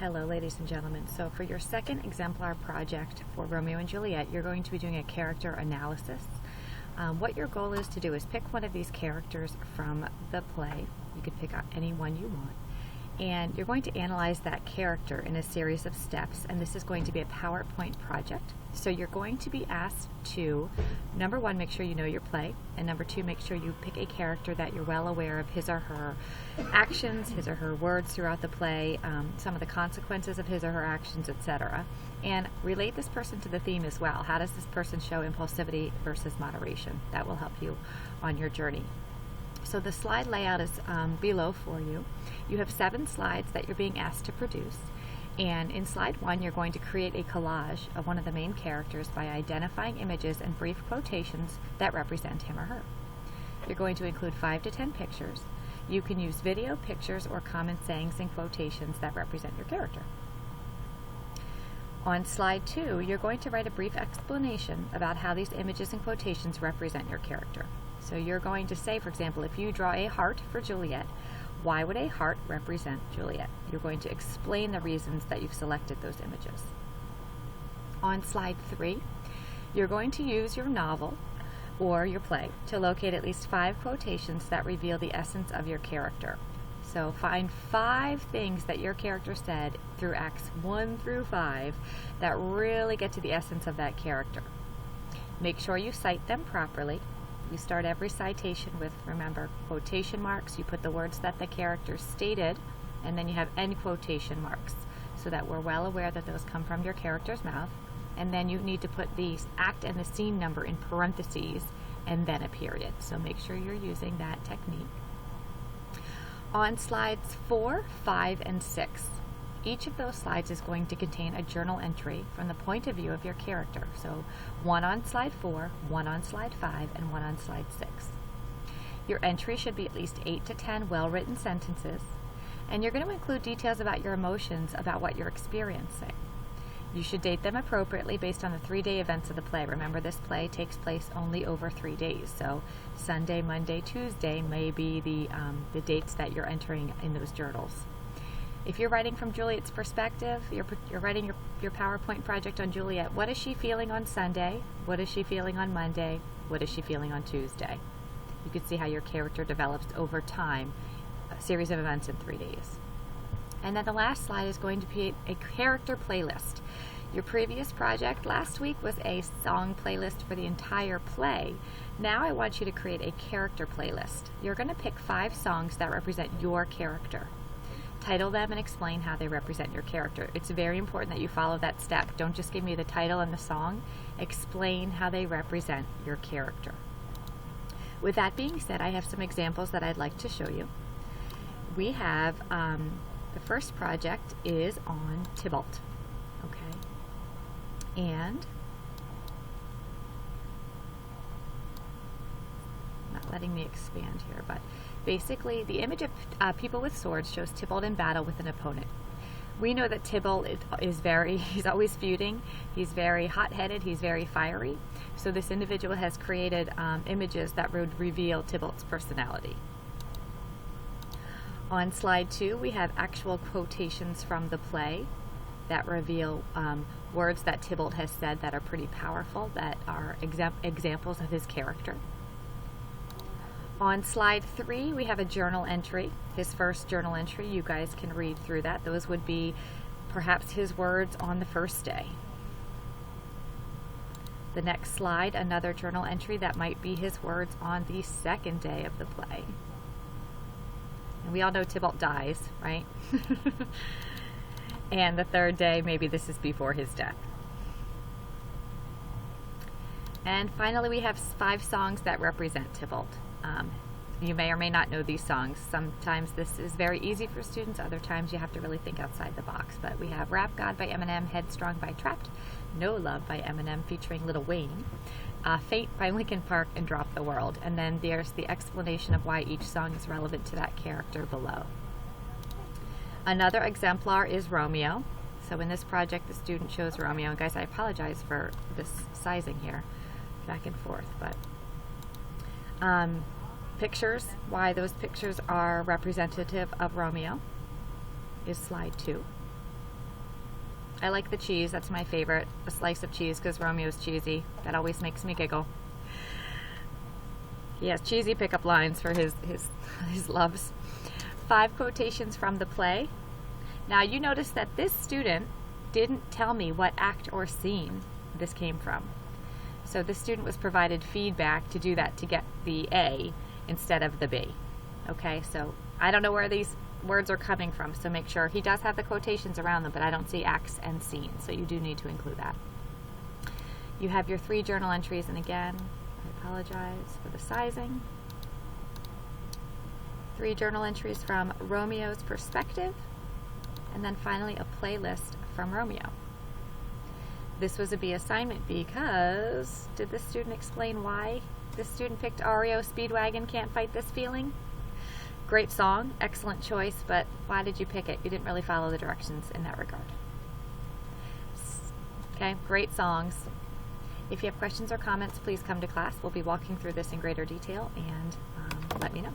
Hello, ladies and gentlemen. So for your second exemplar project for Romeo and Juliet, you're going to be doing a character analysis. What your goal is to do is pick one of these characters from the play. You could pick any one you want. And you're going to analyze that character in a series of steps, and this is going to be a PowerPoint project. So you're going to be asked to, number one, make sure you know your play, and number two, make sure you pick a character that you're well aware of his or her actions, his or her words throughout the play, some of the consequences of his or her actions, etc. And relate this person to the theme as well. How does this person show impulsivity versus moderation? That will help you on your journey. So the slide layout is below for you. You have 7 slides that you're being asked to produce. And in slide 1, you're going to create a collage of one of the main characters by identifying images and brief quotations that represent him or her. You're going to include 5 to 10 pictures. You can use video, pictures, or common sayings and quotations that represent your character. On slide 2, you're going to write a brief explanation about how these images and quotations represent your character. So you're going to say, for example, if you draw a heart for Juliet, why would a heart represent Juliet? You're going to explain the reasons that you've selected those images. On slide 3, you're going to use your novel or your play to locate at least 5 quotations that reveal the essence of your character. So find 5 things that your character said through acts 1 through 5 that really get to the essence of that character. Make sure you cite them properly. You start every citation with, remember, quotation marks. You put the words that the character stated, and then you have end quotation marks so that we're well aware that those come from your character's mouth. And then you need to put the act and the scene number in parentheses and then a period. So make sure you're using that technique. On slides 4, 5, and 6, each of those slides is going to contain a journal entry from the point of view of your character. So 1 on slide 4, 1 on slide 5, and 1 on slide 6. Your entry should be at least 8 to 10 well-written sentences, and you're going to include details about your emotions, about what you're experiencing. You should date them appropriately based on the 3-day events of the play. Remember, this play takes place only over 3 days, so Sunday, Monday, Tuesday may be the dates that you're entering in those journals. If you're writing from Juliet's perspective, you're writing your PowerPoint project on Juliet. What is she feeling on Sunday? What is she feeling on Monday? What is she feeling on Tuesday? You can see how your character develops over time, a series of events in 3 days. And then the last slide is going to be a character playlist. Your previous project last week was a song playlist for the entire play. Now I want you to create a character playlist. You're going to pick 5 songs that represent your character. Title them and explain how they represent your character. It's very important that you follow that step. Don't just give me the title and the song. Explain how they represent your character. With that being said, I have some examples that I'd like to show you. We have, the first project is on Tybalt. Okay. And not letting me expand here, but basically, the image of people with swords shows Tybalt in battle with an opponent. We know that Tybalt he's always feuding, he's very hot-headed, he's very fiery. So this individual has created images that would reveal Tybalt's personality. On slide 2, we have actual quotations from the play that reveal words that Tybalt has said that are pretty powerful, that are examples of his character. On slide 3, we have a journal entry, his first journal entry. You guys can read through that. Those would be perhaps his words on the first day. The next slide, another journal entry that might be his words on the second day of the play. And we all know Tybalt dies, right? And the third day, maybe this is before his death. And finally, we have 5 songs that represent Tybalt. You may or may not know these songs. Sometimes this is very easy for students, other times you have to really think outside the box. But we have Rap God by Eminem, Headstrong by Trapt, No Love by Eminem featuring Lil Wayne, Fate by Linkin Park, and Drop the World. And then there's the explanation of why each song is relevant to that character below. Another exemplar is Romeo. So in this project, the student chose Romeo. And guys, I apologize for this sizing here, back and forth, but pictures, why those pictures are representative of Romeo is slide 2. I like the cheese. That's my favorite. A slice of cheese because Romeo's cheesy. That always makes me giggle. He has cheesy pickup lines for his loves. 5 quotations from the play. Now you notice that this student didn't tell me what act or scene this came from. So this student was provided feedback to do that to get the A instead of the B. Okay, so I don't know where these words are coming from, so make sure. He does have the quotations around them, but I don't see acts and scenes, so you do need to include that. You have your 3 journal entries, and again, I apologize for the sizing. 3 journal entries from Romeo's perspective, and then finally a playlist from Romeo. This was a B assignment because, did this student explain why this student picked REO Speedwagon Can't Fight This Feeling? Great song, excellent choice, but why did you pick it? You didn't really follow the directions in that regard. Okay, great songs. If you have questions or comments, please come to class. We'll be walking through this in greater detail, and let me know.